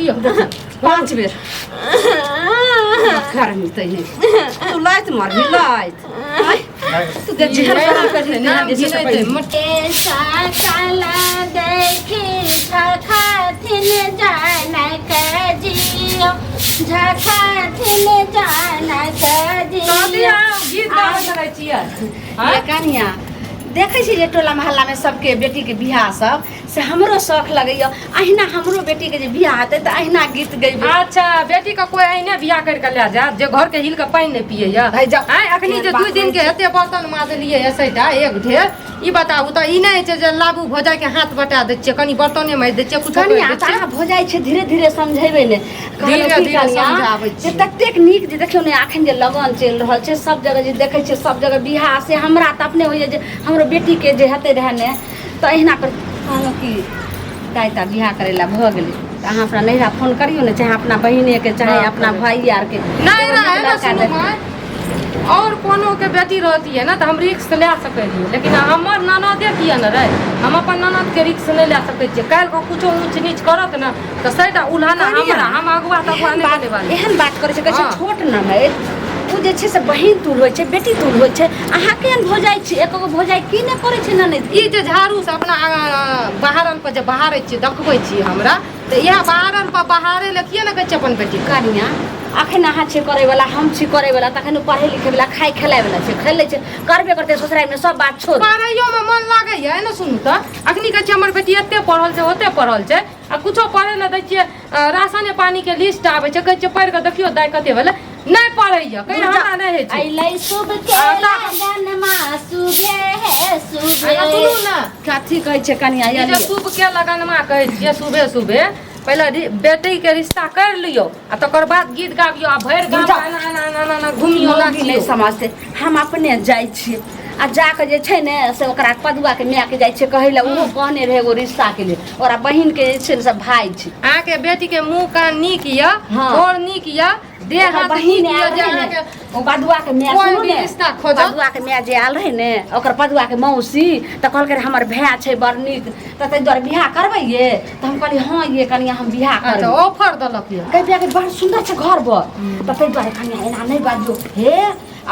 लियो 5 बेर घर मिलते नहीं तू लाइट मार भी लाइट तू देख झर कर ना जैसे मोटे सा काला देखी खाथिन जाना कजियो खाथिन जाना कजियो गीत गावे करे छियै ये कनिया देखे छी जे टोला मोहल्ला में सबके बेटी के बियाह सब से हमरो शौक लगैया अहिना हमरो बेटी के जे बियाह हेतै त अहिना गीत गैबे। अच्छा बेटी का कोई अहिने बियाह कर के ले जा जे घर के हिल के पानी नहीं पिए या आय अखनी जे 2 दिन के हेते बर्तन माजलिए एसैटा एक ढेर ई बताबू त ई नहीं छै जे लाबू भोजाय के हाथ बटा दै छियै कनी बर्तने माज दै छियै कुछ कनिया ता भोजाय छै धीरे धीरे समझेबै ने धीरे धीरे समझाबै छै ततेक नीक जे देखियौ ने अखन जे लगन चल रहल छै सब जगह जे देखै छै सब जगह बियाह से हमरा त अपने होइए जे हमरो बेटी के जे हेतै रहै ने त अहिना कर कहलहुँ कि दाइता बियाह करे ला भ गेलै त अहाँ अपना नैहरा फोन करियो ने चाहे अपना बहिने के चाहे अपना भाई आर के नहीं रहे ना सुनो माय और कोनो के बेटी रहती है ना तो हम रिक्स ले सके रहिए लेकिन हमर ननदे किया न रहे हम अपन ननद के रिक्स नहीं ले सके छियै काल को कुछो ऊंच नीच करत ना तो सैटा उल्हाना हमरा हम अगुआ तक नहीं बने वाले एहन बात करे छै कहै छै छोट न है उ जे छै से बहिन तुल होय छै बेटी तुल होय छै अहाँ केहन भोजाय छी एको भोजाय की न करे छै न ई जे झाड़ू से अपना बहारन पर जे बहारे छी देखबै छी हमरा तो यह बहारन पर बहारे ले किए न कहै छै अपन बेटी कनिया अखन अहाँ छी करे वाला हम छी करे वाला तखन पढ़े लिखे वाला खाय खेलाय वाला छै खेलै छै करबे करते ससुराल में सब बात छोड़ पढ़ाइयो में मन लागे है न सुनू त अखनी कहै छै हमर बेटी एते पढ़ल छै ओते पढ़ल छै आ कुछो पढ़े ले दै छियै राशन पानी के लिस्ट आबै छै कहै छै पढ़ के देखियो दाय कते भेले नहीं पढ़ैया कहीं हमरा नहीं है आइलै शुभ के लगनमा शुभे है शुभे सुनू ना काठी कहै छै कनिया ये जे शुभ के लगनमा कहै छियै सुबह सुबह पहले बेटी के रिश्ता कर लियो आ तकर बाद गीत गाबियो आ भर गाम ना घूमियो ना नहीं समझते हम अपने जाय छी आ जाके जे छै ने से ओकरा पदुआ के माय के जाय छै कहै ले ओहो कहने रहे एगो रिश्ता के लिए ओकरा बहिन के जे छै सब भाई छै अहाँ के बेटी के मुंह का नीक या और नीक या देह हाथ बहिन नीक या जे अहाँ के ओ पदुआ के माय कोई सुनू भी ने रिश्ता खोजो पदुआ के माय जे आल रहे ने ओकर पदुआ के मौसी त कहल के हमर भाय छै बड़ नीक त तै द्वारा बियाह करबै ये त हम कहली हां ये कनिया हम बियाह करब अच्छा ऑफर दलक ये कह बियाह के बड़ सुंदर छै घर बर त तै द्वारा कनिया एना नहीं बाजियो हे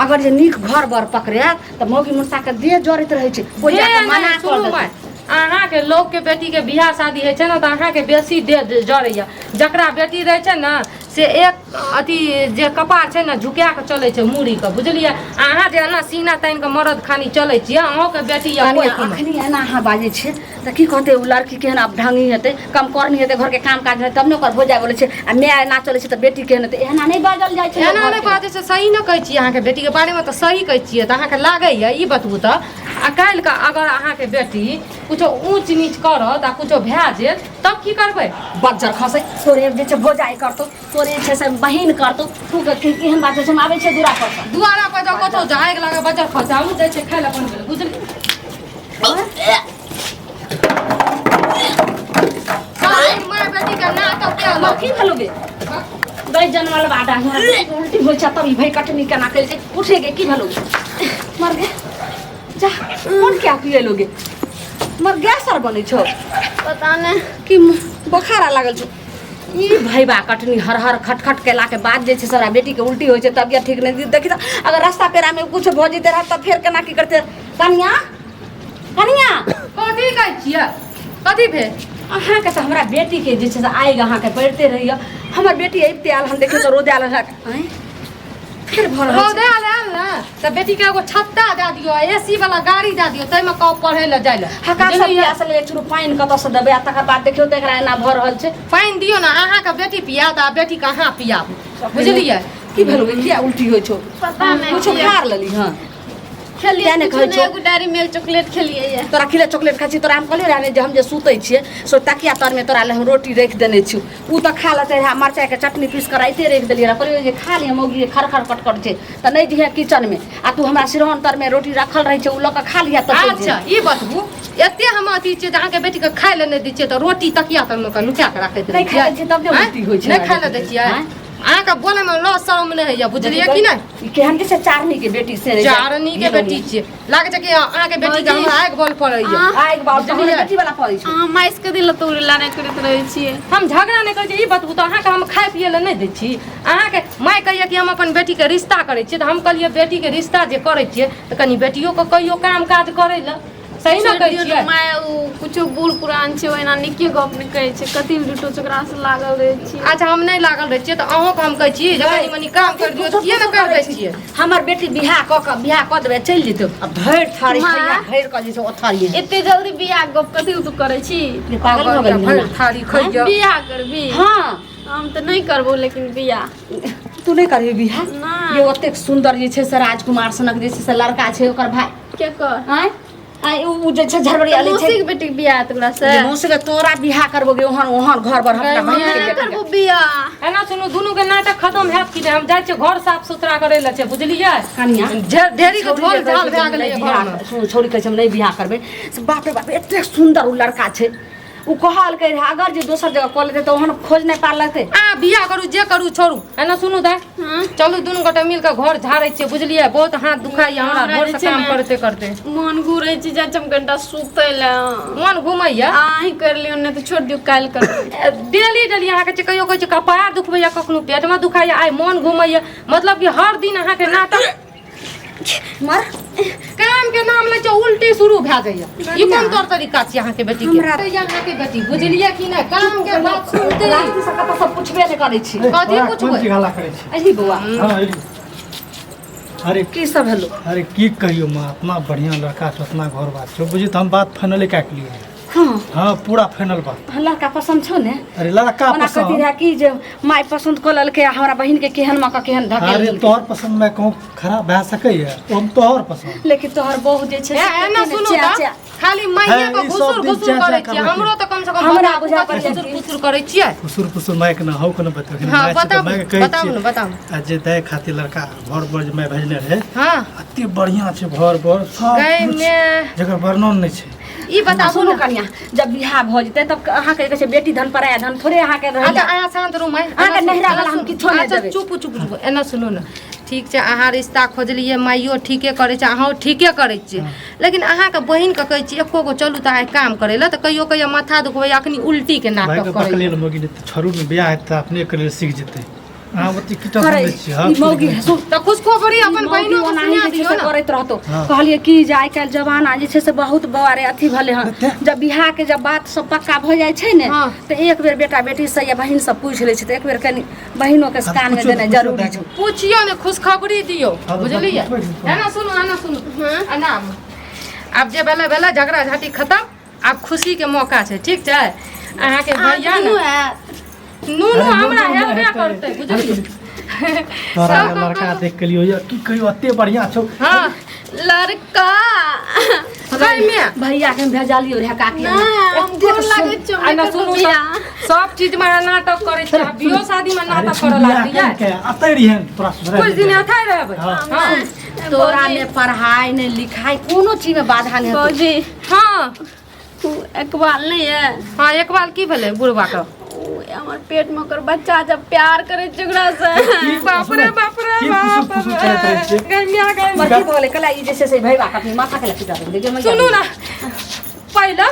अगर जे नीक घर बर पकड़े त मौगी मुर्सा के देह जड़ैत रहे छै कोई जाके मना कर दे अहाँ के लोग के बेटी के बियाह शादी है छै ना त अहाँ के बेसी देह जड़ैया जकरा बेटी रहे छै ना से एक अथी जे कपार छै ना झुका के चले छै मुड़ी के बुझलिए अहाँ जे ना सीना तान के मरद खानी चले छियै अहाँ के बेटी या कोई अखनी एना अहाँ बाजे छै त की कहते उ लड़की केहन अब ढंगी हेतै कम करनी हेतै घर के काम काज हेतै तब ने ओकर भोजा बोले छै आ माय ना चले छै त बेटी केहन हेतै एना नहीं बाजल जाय छै एना नहीं बाजे छै सही न कहै छी अहाँ के बेटी के बारे में त सही कहै छियै त अहाँ के लागैया ई बतबू त आ काल का अगर अहाँ के बेटी कुछो ऊंच नीच करत आ कुछो भए जेत तब की करबै बज्जर खसै तोरे जे छै भोजाई करतो तोरे छै से बहिन करतो तू के केहन बात छै हम आबै छै दुआरा पर जा कतो जाए लगे बज्जर खसाऊ दै छै खाय ला अपन बुझली साई माय बेटी का ना तो के लो की भेलोगे गई जनवाल बाटा उल्टी हो छ तब भाई कटनी केना करे छै उठे गे की भेलोगे मर गे जा कौन क्या पिए लोगे मर गैस सर बनै छौ पता नहीं कि बुखार लागल छौ ई भाई बा कटनी हर हर खटखट केला के बाद जे छै सारा बेटी के उल्टी होय छै तबियत ठीक नहीं देखी त अगर रास्ता पेरा में कुछ भ जेते रह त फिर केना की करते कनिया कनिया कथी कहै छियै कथी भे अहाँ के त हमरा बेटी के जे छै से आइ अहाँ के पढ़ते रहियो हमर बेटी आइते आल हम देखे त रोदे आल है फिर भर रोदे आल ना त बेटी के एगो छत्ता दे दियो एसी वाला गाड़ी दे दियो तै में कब पढ़े ले जाय ले हका सब असल एक चुरु पानी कत से देबे तकर बाद देखियो त एकरा एना भर रहल छै पानी दियो ना अहाँ के बेटी पिया त बेटी कहाँ पियाबू बुझलिए की भेलोगे किया उल्टी होय छौ पता नहीं कुछ खार लेली हां खेलिए ने कहै छौ एगो डायरी मिल्क चॉकलेट खेलिए ये तोरा खिले चॉकलेट खाइ छी तोरा हम कहले रहने जे हम जे सुतै छियै सो तकिया तर में तोरा ले हम रोटी रख देने छी उ त खा लेते है मरचाई के चटनी पीस कर राइते रख देलिए रे कहलिए जे खा ले मौगी खरखर कटकट छै त नहीं दिहे किचन में आ तू हमरा सिरहन तर में रोटी रखल रहे छै उ ल के खा लिया त अच्छा ई बतबू एते हम अथी छै अहाँ के बेटी के खाय ले नहीं दै छियै त रोटी तकिया तर में लुका के राखै नहीं खाइ छै तब ने उल्टी होय छै नहीं खाय ले दै छियै अहाँ का बोले में लो शर्म नहीं है बुझलिए कि नहीं केहन के से चारनी के बेटी से चारनी के बेटी छियै लागे छै कि अहाँ के बेटी के हमरा आग बोल पड़ै है आइ के बात हमर बेटी वाला पड़ै छै माइस के दिल तो लाने करत रहै छियै हम झगड़ा नहीं करै छी ई बतबू तो अहाँ के हम खाय पिए ले नहीं दै छी अहाँ के माय कहिए कि हम अपन बेटी के रिश्ता करै छियै त हम कहलिए बेटी के रिश्ता जे करै छियै त कनी बेटियो के कहियो काम काज करै ल सही न कहै छियै माय कुछो बूढ़ पुरान छै ओना निके गप नहीं कहै छै कथि लुटो चकरा से लागल रहै छी अच्छा हम नहीं लागल रहै छियै त अहों के हम कहै छी जे कनी मनी काम कर दियौ किए न कर दै छियै हमर बेटी बियाह क देबे चल जेतौ अब धैर थारी खैया धैर क जे छै ओथारी एते जल्दी बियाह गप कथि तू करै छी पागल हो गेल भर थारी खैया बियाह करबी हां हम त नहीं करबो लेकिन बियाह तू नहीं करबी बियाह नहीं ये ओतेक सुंदर जे छै से राजकुमार सनक जे छै से लड़का छै ओकर भाई के कर हैं आई उ जे छै झरबड़ी वाली छै मौसी के बेटी के बियाह तोरा से जे मौसी के तोरा बियाह करबोगे ओहन ओहन घर बर हमरा बहिन के नहीं बेटी करबो बियाह एना सुनू दुनू के नाटक खत्म हैत कि नहीं हम जाय छियै घर साफ सुथरा करै ल छै बुझलियै कनिया ढेरी के झोल झाल भए गेलै घर में सुन छोड़ी कहै छै हम नहीं बियाह करबै से बाप रे बाप एतेक सुंदर उ लड़का छै उ कहल के अगर जे दोसर जगह कॉल लेते तो ओहन खोज नहीं पार लगते आ बियाह करू जे करू छोड़ू एना सुनू दाय चलू दुनू गोटा मिल के घर झाड़ै छियै बुझलियै बहुत हाथ दुखाइए हमरा भोर से काम करते करते मन घुरै छी जा हम घंटा सुतै ले मन घुमैया आही कर लियो नहीं तो छोड़ दियो काल कर डेली डेली अहाँ के कहियो कहै छै कपार दुखबैया कखनो पेट में दुखाइया आइ मन घुमैया मतलब कि हर दिन अहाँ के नाटक मर काम के नाम ले छै उल्टी शुरू भए जाइया ई कोन तौर तरीका छै अहाँ के बेटी के अहाँ के बेटी बुझलियै कि नहीं काम के बात सुनते रास्ते से कत सब पूछबे नहीं करै छी कथी पूछबै हल्ला करै छी अही बौआ हाँ अरे अरे की सब हेलो अरे की कहियो माँ इतना बढ़िया लड़का छै उतना घर बात छौ बुझी तो हम बात फाइनल काट लिए हां हाँ पूरा फाइनल बात लड़का पसंद छौ ने अरे लड़का ओना कथी पसंद रहा कि जे माय पसंद क ललके हमरा बहिन के केहन मां का केहन धकेल अरे देलकै। तोहर पसंद में कहूँ खराब भए सकैए हम तोहर पसंद लेकिन तोहर बहू जे छै से एना कते ने सुनू च्या- त च्या। खाली मैया है, के ई घुसुर सब दिन घुसुर च्या करै च्या छियै करबै। हमरो त कम से कम हमरा बता बुझा बुझा पड़ै घुसुर छै। घुसुर करै छियै फुसुर फुसुर माइक न हो के न बता हाँ, बताबू, बताबू न, बताबू। आ जे दे खातिर लड़का घर बर जे मैं भेजने रहे हां अति बढ़िया छै घर बर सब गै कुछ, में जकर वर्णन नहीं छै ई बताबू सुनू न कनिया जब बियाह भ जेतै तब अहाँ के कहै छै बेटी धन पराया धन थोड़े अहाँ के रहै अच्छा अहाँ शांत रहू माय अहाँके नहिरा वाला हम किछो नहि देबै। चुप चुप चुप एना सुनू न ठीक छै अहाँ रिश्ता खोजलियै माइयो ठीके करै छै अहाँ ठीके करै छियै लेकिन अहाँके बहिन के कहै छी एको गो चलू तऽ आइ काम करै लए तऽ कहियो कहियो माथा दुखबै अखनी उल्टी के भाई नाटक के करै बकले मौगी ने छोरू में बियाह हेतै अपने करे सीख जेतै अहाँ ओते कीटा करे समझै छी हाँ ई मौगी सुन तऽ खुशखबरी अपन बहिनो के ओनाही सुना जे छै दियौ से न करैत रहतो हाँ। कहलिए कि जे आइ काल्हि जमाना जे छै से बहुत बवारे अथी भेलै हन जब बियाह के जब बात सब पक्का भ जाइ छै ने हाँ। तऽ एक बेर बेटा बेटी से या बहिन से पूछ लै छै तऽ एक बेर कनी बहिनो के कान में पूछो, देनाइ पूछो, जरूरी देखो। छै पूछियो ने खुशखबरी दियौ हाँ, बुझलियै पूछो। एना सुनू एना आब जे भेलै भेलै झगड़ा झाटी खत्म आब खुशी के मौका छै ठीक छै अहाँके भैया दुनू ने है नुनू अरे, हमरा नुनू हेबे हेतै। करतै बुझलियै तोरा लड़का देख के लियो या की कहियो अते बढ़िया छौ हाँ लड़का गै में भैया के भेजालियो रहे काकी नहीं हम गोर लागे छौ एना सुनू बियाह सब चीज में नाटक करे छै बियो शादी में नाटक करे लागलियै के अते रिहन तोरा सुधर कुछ दिन अथाय रहबै हाँ। हाँ तोरा ने पढ़ाई ने लिखाई कोनो चीज में बाधा नहीं होतो फौजी हाँ तू एकबाल नहीं है हाँ एक बार की भेलै बुढ़वा के ओए, हमर पेट में ओकर बच्चा जब प्यार करे झगड़ा से बाप रे बाप रे की बाप फुसुर फुसुर करैत रहै छियै? गैमिया गैमिया मर्जी भले कला ई जे छै से भैया के अपनी माथा के लपटा दे देखियो मैं सुनू ना पहले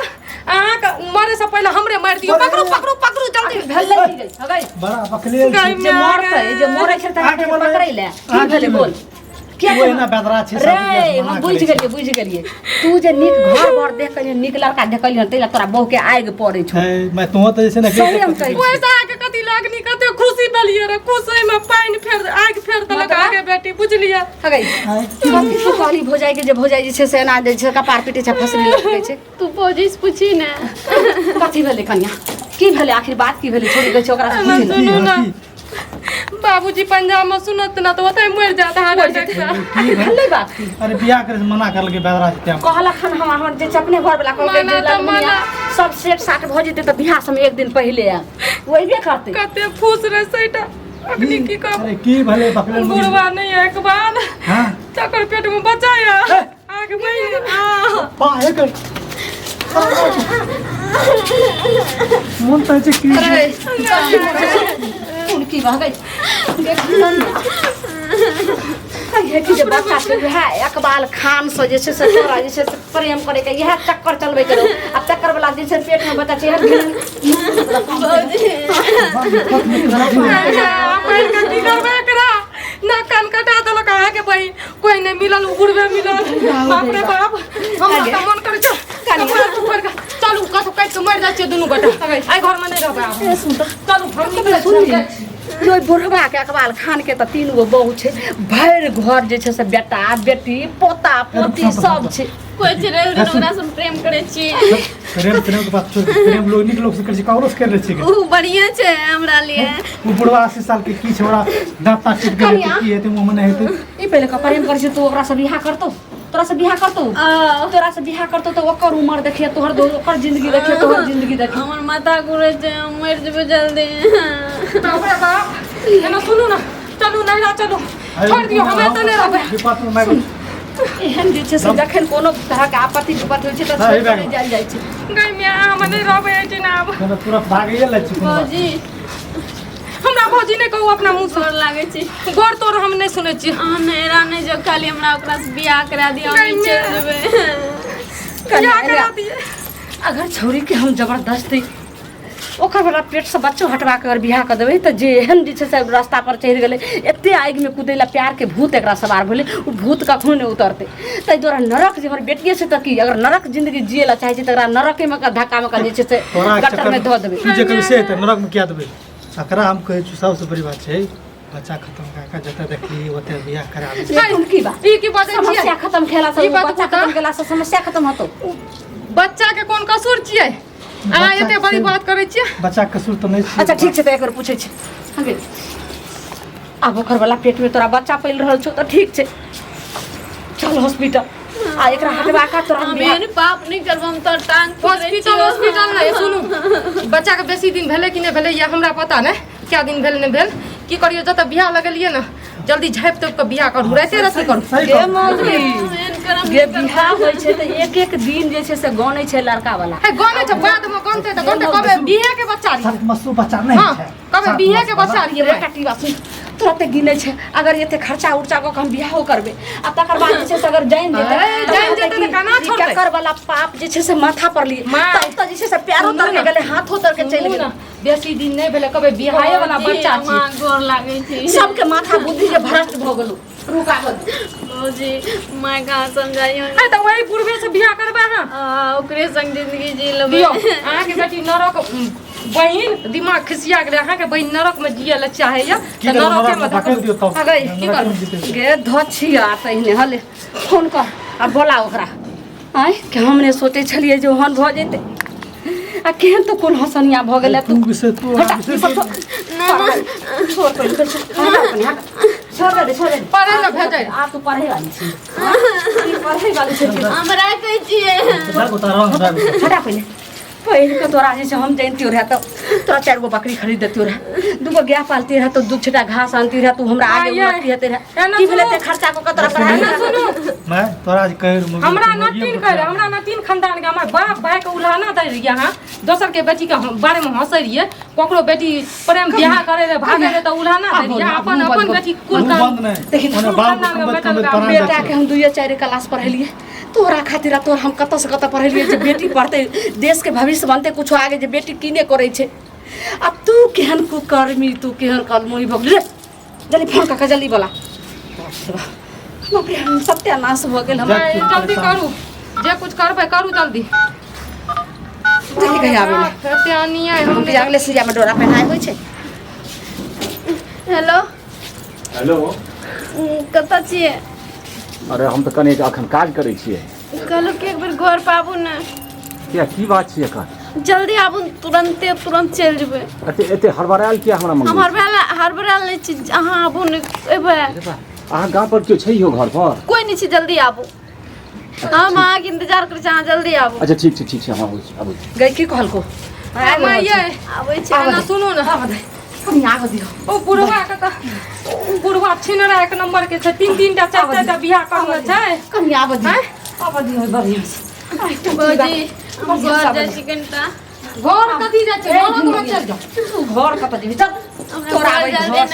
अहाँ के मरे से पहले हमरे मार दियो पकड़ू पकड़ू पकड़ू जल्दी भेलै की गई हगै बड़ा बकले जे मरतै जे मरै छै त आगे बोलै। पकड़ै ले की आगे भेलै बोल क्या वो एना बेदरा छै सब रे हम बुझ गेलिए तू जे नीक घर बर देख के नीक लड़का देखलिहन तैला तोरा बहु के आगि पड़ै छौ मैं तो तो जैसे ना सही हम कहै छी। पैसा के कथी लागनी कते खुशी भेलिए रे खुशी में पानी फेर आग फेर देलक आगे बेटी बुझलिए हगै कथी तू कहली भोजाई के जे भोजाई जे छै से एना जे छै कपार पीटे छै फसली लगै छै तू फौजी से पूछी ना कथी भेलै कन्या की भेलै आखिर बात की भेलै छोड़ी गई छै ओकरा से ना पूछी सुनू ना बाबूजी पंजाब में सुनत ना तो ओतै मर जात हार्ट अटैक से भेलै बात की अरे बियाह करे से मना कर लगे बेदरा से क्या कहलक हन हम हमर जे छै अपने घर वाला कहलकै मना जे तऽ लगनिया मना। सब सेट साट भ जेतै त बियाह समय एक दिन पहिले आ वही करतै कते फूस रे सैटा अखनी की कहब अरे की भले बकले मुझे बुढ़वा नहीं है एक बार हां चकर पेट में बचाया आगे बही पाए कर मन तो है की उनकी बह गई ये कि जे बच्चा के है इकबाल खान से जे से तोरा जे से प्रेम करे के यह चक्कर चलबे करो आ चक्कर वाला जे से पेट में बच्चा चेहर ना कान कटा देलक अहाँ के बहिन कोई नहीं मिलल उड़बे मिलल बाप रे बाप हमरा त मन करे चलू कतो काट के मर जाय छै दुनू गोटा आई घर में नहीं रहबे चलू हम सुन जो बुढ़वा के इकबाल खान के त 3 गो बहू छै भर घर जे छै से बेटा बेटी पोता पोती सब छै कोई चले ओकरा से प्रेम करे छी प्रेम के बात छोड़ प्रेम लोग निक लोग से कर छी काउरस कर ले छी ऊ बढ़िया छै हमरा लिए वो बुढ़वा 80 साल के की छोड़ा दांत टूट गेल की हेते मुंह में नहीं हेते ई पहले का प्रेम कर छै तो ओकरा से बियाह करतो तोरा से बियाह करतो तोरा से बियाह करतो तो ओकर उम्र देखिए तोहर दो ओकर जिंदगी देखिए तोहर जिंदगी देखिए हमर माथा घुरे छै मर जेबे जल्दी बाप रे बाप एना सुनू ना चलू नैना चलू छोड़ दियो हमें त नहीं रहबे विपत में मैं एहन जे छै से जखन कोनो तरह के आपत्ति विपत्ति होइ छै त छोड़ के जाल जाइ छै गई मैं हम नहीं रहबे जनाब तो पूरा भागे ले छी भौजी हमरा भौजी ने कहू अपना मुंह से गोर लागे छी गोर तोर हम नहीं सुने छी मेरा नहीं जो खाली हमरा ओकरा से बियाह करा दिया हम चल जेबे क्या करा दिए अगर छौरी के हम जबरदस्ती ओकर वाला पेट से बच्चों हटवा के अगर बियाह कर देबै त जे एहन जे छै से रास्ता पर चढ़ि गेलै एते आगि में कूदेला प्यार के भूत एकरा सवार भेलै उ भूत कखनो नहीं उतरते तै द्वारा नरक जे हमर बेटिए छै त की अगर नरक जिंदगी जिए ला चाहे छै त एकरा नरके में धक्का में जे छै से गटर में धो देबै तू जे कभी से त नरक में क्या देबै एकरा हम कहै छी सबसे बड़ी बात छै बच्चा खत्म का जते देखली ओते बियाह करा ली ये की बात ई की बात है समस्या खत्म खेला से ई बात बच्चा बता। खत्म गेला से समस्या खत्म होतो बच्चा के कोन कसूर छियै अहाँ एते बड़ी बात करै छियै बच्चा कसूर तो नहीं अच्छा ठीक छै त एकर पूछै छै हगे अब ओकर वाला पेट में तोरा बच्चा पैल रहल छौ त ठीक छै चल हॉस्पिटल आ एकरा हटवा का तोरा मेरे पाप नहीं करब हम तो टांग हॉस्पिटल नहीं सुनू बच्चा के बेसी दिन भेले कि नहीं भेले ये हमरा पता नहीं क्या दिन भेल नहीं भेल की करियो जत बियाह लगलिए ना जल्दी झाँपि तोप के बियाह करू राते राति करू गे मौली गे बियाह होइ छै त एक एक दिन जे छै से गानै छै लड़का वाला है गाने छ बाद में गनते त गनते कबे बियाह के बच्चा रही मसू बच्चा नहीं हां है कबे बियाह के बच्चा रही ये काटी बात तुरंत गिनै छै अगर एते खर्चा उर्चा को हम बियाह करबे आ तकर बाद जे छै से अगर जाइन जेते त कना छोड़ते एकर वाला पाप जे छै से माथा पर लिए तब त जे छै से पैर उतर के गेले हाथ उतर के चलि गेले बेसी दिन नहीं भेले कबे बियाहे वाला बच्चा छी गोर लागे छी सबके माथा बुद्धि जे भ्रष्ट भ गेलु रुका भौजी मैं कहाँ समझाइयो है त वही पूर्वे से बियाह करबे हां ओकरे संग जिंदगी जी लेबे दियो अहाँ के बेटी नरक बहिन दिमाग खिसिया गेले अहाँ के बहिन नरक में जिए ले चाहे या त नरक में पकड़ दियो तब अगे की कर गे धछिया तइने हले फोन कर आ बोला ओकरा आय कि हमने सोचे छलिए जे ओहन भ जेते आ केहन तो कोन हसनिया भ गेले तू विषय तू हटा ई सब छोड़ पहिले छोड़ दे पढ़े ला भेजै आ तू पढ़े वाली छी ई पढ़े वाली छी हमरा कहै छियै हटा पहले के तोरा जे हम जानती रह तो तोरा 4 गो बकरी खरीद देती रह 2 गो गाय पालती रह तो 2 छटा घास आनती रह तू हमरा आगे उन्नति हेते रह की भेले ते खर्चा को तोरा पढ़ाई ना सुनो मैं तोरा आज कह हमरा नतीन करे हमरा नतीन खानदान के हमर बाप भाई के उल्हाना दे रहिए हां दोसर के बेटी के बारे में हंसै रहिए कोकरो बेटी प्रेम बियाह करे रे भागे रे त उल्हाना दे रहिए अपन अपन बेटी कुल बंद नहीं देखी ओने बाप बेटा के हम 2-4 क्लास पढ़ेलिए तोरा खातिर तोर हम कत से कत पढ़ेलिए जे बेटी पढ़ते देश के भविष्य बनते कुछ आगे जे बेटी किने करे छे अब तू केहन कुकर्मी तू केहन कलमोई भगले जल्दी फोन का जल्दी बोला बाप रे हम सत्यानाश हो गेल हम जल्दी करू जे कुछ करबे करू जल्दी जल्दी कहीं आवे ना सत्यानिया हम के अगले सिया में डोरा पहनाए होय छे हेलो हेलो कतऽ छियै अरे हम तो कने अखन काज करै छियै कहलहुँ कि एक बेर घर पर आबू ने किया की बात छियै एखन जल्दी आबू तुरंत चलि जेबै एते एते हड़बड़ायल किया हमरा हम मंगबै हड़बड़ायल नहि छी अहाँ आबू ने एबै अहाँ गाँव पर केओ छै घर पर कोई नहीं छी जल्दी आबू हम अहाँके इंतजार करै छी अहाँ जल्दी आबू अच्छा ठीक छै हम आबै छी गई की कहल को मैं ये आबै छी ना सुनो ना हम आगे दियो ओ बुढ़वा के त बुढ़वा छिनरा 1 नंबर के छै 3 टा 4 टा बियाह करले छै कहीं आवे दियो बढ़िया से बौजी हम घर जाइ छी कनिटा घर कथी जाइ छै घर में चल जा तू घर कत जेबी चल तोरा आबै घर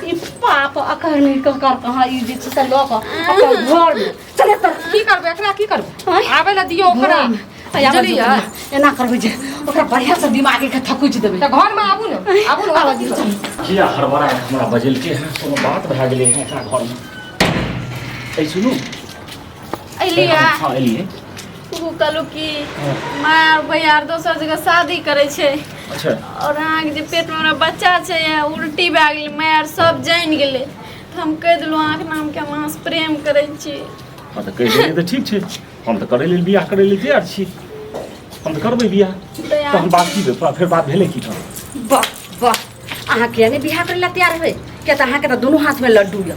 ई पाप अकरनी ककर कहाँ ई जे छै से लऽ कऽ अपन घर में चले तर की करबै एकरा की करबै आबै ला दियौ ओकरा बुझलियै एना करबै जे ओकरा बढ़िया से दिमागे के थकुच देबै त घर में आबू न आवाज दियौ किया हड़बड़ा हमरा बजल के हैं कोनो बात भए गेलै हैं एकरा घर में ऐ सुनू अलिया हां एलिए तू कहलू कि माय और भैया और दोसर जगह शादी करे छै अच्छा और अहाँ के जे पेट में हमरा बच्चा छै उल्टी भए गेलै माय और सब जान गेलै त हम कह देलहुँ अहाँ के नाम के हम अहाँ से प्रेम करै छी हां त कहि देलिए त ठीक छै हम त करै लेल बियाह करै लेल तैयार छी हम त करबै बियाह त हम बात की फिर बात भेलै की वाह वाह अहाँ के नहीं बियाह करे ला तैयार हेबै किया त अहाँ के त दोनों हाथ में लड्डू य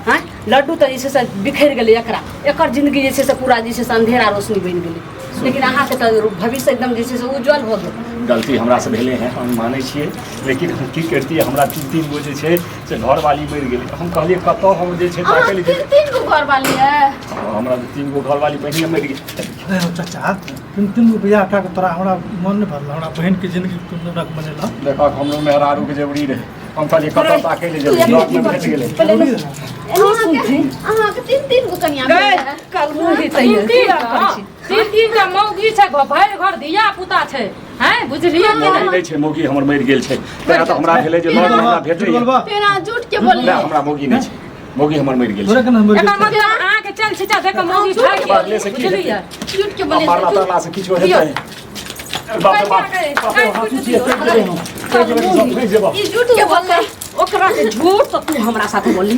हाँ लड्डू तो जैसे से बिखर गए एकर जिंदगी जैसे से पूरा जैसे से अंधेरा रोशनी बन गई लेकिन अहाँ के तो भविष्य एकदम जैसे से उज्जवल हो गए गलती हमरा से भेले हैं हम मानै छियै लेकिन हम की करतियै हमरा तीन गो जे छै से घरवाली मरि गेलै हम कहलियै कतऽ हम जे छै ताकै लेल तीन गो घर वाली है हमरा तीन गो घरवाली पहिने मरि गेलै चाचा तीन गो बियाह कऽ के तोरा हमरा मन नहीं भरल हमरा बहन के जिंदगी तुम रख बनेला देखा हमरो मेहरारू के जरूरी रहे हम कहलियै कतऽ ताकै लेल ब्लॉक में भेट गेलै अहाँ के तीन गो कन्या कल मुही तीन का मौगी छै भरि घर धिया पुता छै हैं बुझलियै कि मौगी नहि छै मौगी हमर मरि गेल छै तेरा त हमरा भेलै जे 9 महीना भेटै फिर अहाँ झूठ के बोलिए हमरा मौगी नहि छै मौगी हमर मरि गेल तोरा छै के नंबर एकर मतलब अहाँ के चल छिचा देख मौगी भाग बादले से की बुझलियै झूठ के मारला बोलिए तरला से किछो हेतै बाप रे बाप ई झूठ के बोलले ओकरा के झूठ तो तू हमरा साथे बोलली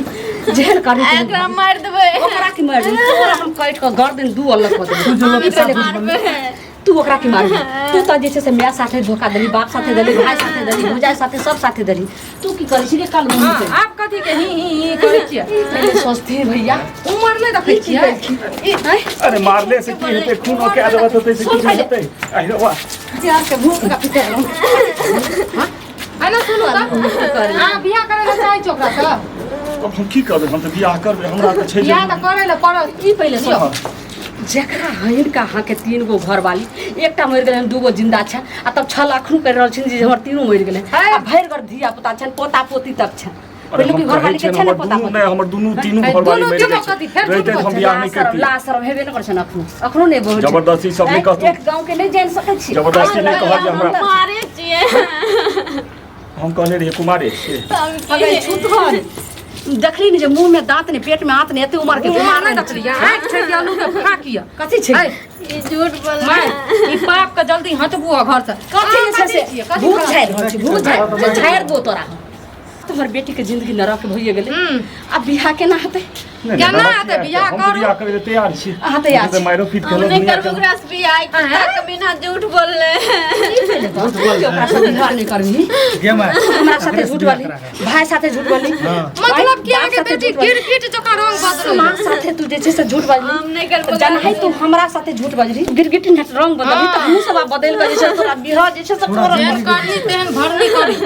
जेहन करी एकरा मार देबै ओकरा की मार दी तोरा हम काट के गर्दन दू अलग कर देबे तू ओकरा की मारबी तू तो जैसे से माय साथे धोखा देली बाप साथे देली भाई साथे देली भौजाई साथे सब साथे देली तू की करै छी रे काल मुंह हां आप कथी के ही करै छियै पहले सोचती भैया उमर में देखै छियै अरे मारले से की हेतै खून के आदत होतै से की हेतै अरे वाह यार के भूख का पिटे लो आना सुनो त हां बियाह करे ला चाहै छोकरा त अब हम की करबै हम त बियाह करबै हमरा त छै बियाह त करे ला पड़त ई पहले सुन जेकरा हइन का अहाँ के तीन गो घर वाली एकटा मरि गेलै दू गो जिंदा छै आ तब 6 लाख नु कर रहल छिन जे हमर तीनों मरि गेलै आ भरि घर धिया पुता छन पोता पोती तक छै पहिले की घर वाली के छै ने पोता पोती नहीं हमर दुनू तीनू घर वाली मरि गेल रहते हम बियाह नहीं करती ला सर हेबे न कर छन अखनो ने बहुत जबरदस्ती सब नहीं कहतू एक गांव के नहीं जान सकै छी जबरदस्ती नहीं कहल जे हमरा मारे छिए हम कहले रहिए कुमारे से अगर छुतहर देखली ने जे मुंह में दांत ने पेट में हाथ ने एते उमर के उमर नहीं देखलियै आंख छै कि आलू के खा किया कथी छै ई झूठ बोलले मैं ई पाप के जल्दी हटबू घर से कथी छै से भूत झाड़ रहल छी भूत झाड़ दो तोरा तोहर बेटी के जिंदगी नरक भइए गेलै अब बियाह केना हेतै केना हेतै बियाह हम करू बियाह करे तैयार छी अहाँ तैयार छी मारो फिट हम खेलो नहीं करबो ओकरा से बियाह कभी ना झूठ बोलले ओकरा साथे घर नहीं करबी गे माय हमरा साथे झूठ बोली भाई साथे झूठ बोली मतलब कि आगे बेटी गिरगिट जका रंग बदल समाज साथे तू जे छै से झूठ बोली हम नहीं करबो जानहि तू हमरा साथे झूठ बजरी गिरगिट ने रंग बदली त हमहु सब बदल के जे छै तोरा बियाह जे छै से कर तेहन करनी तेहन भरनी करी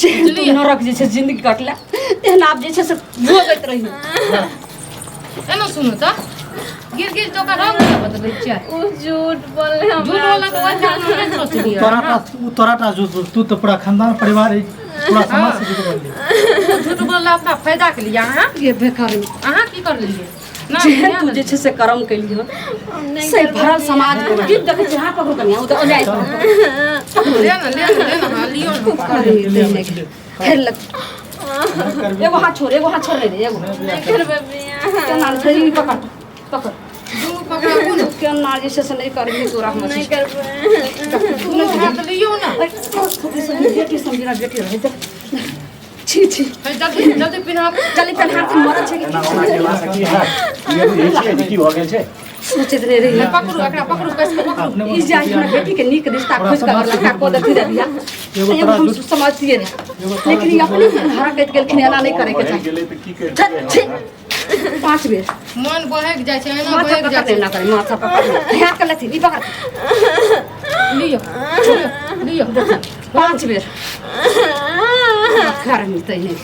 जे तू नरक जे छै जिंदगी कटला तेहन आप जे छै से भोगैत रही एना सुनु त गिरगिट जका रंग बदलै छियै उ झूठ बोलले हम झूठ बोला तो वही नहीं सोचलियै तोरा टा तू तो पूरा खानदान परिवार पूरा समाज से जुड़ गई झूठ बोलला अपना फायदा के लिए अहाँ ये बेकारी अहाँ की कर लेलियै ना जेहन तू जे छै से कर्म कैली हो से भरल समाज में गीत देखै छै हां पकड़ कनिया ओ जाय ले ना हाँ लियो ना फिर लग एगो हाथ छोड़ रे एगो नहीं करबे बियाह केना थरी पकड़ दुनू पकड़ाबू ना केना जे छै से नहीं करबी तोरा हम नहीं करबे दुनू हाथ लियो ना बेटी समझना बेटी रहे छी छी जल्दी जल्दी पिन्हा चली पहन हाथ मर छै एना ओना केला से की है ये छै की हो गेल छै सोचैत रहे रही पकड़ू एकरा पकड़ू कैसे पकड़ू ई जाय हमरा बेटी के नीक रिश्ता खोज कर लड़का को देखी दिया एगो हम समझतिए रहे लेकिन ई अपने हरा कट गेलखिन एना नहीं करे के रह चाही गेलै त की करबै 5 बेर मन बहक जाय छै एना माथा बहक पकड़ जाय छै ना करे माथा पकड़ ध्यान कर लेती ई पकड़ लियो लियो 5 बेर घर मिलते नहीं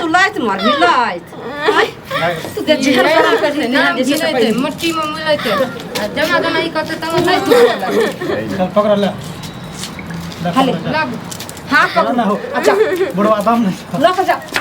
तू लाइट मार भी लाइट तू देख जेहन बड़ा कर ले ना जैसे से पहले मट्टी में मिलैते जना जना ई करते तना नहीं चल पकड़ ले हाले लाबू हाँ ना करू हो अच्छा बुढ़वा दाम नहीं लऽ के जाओ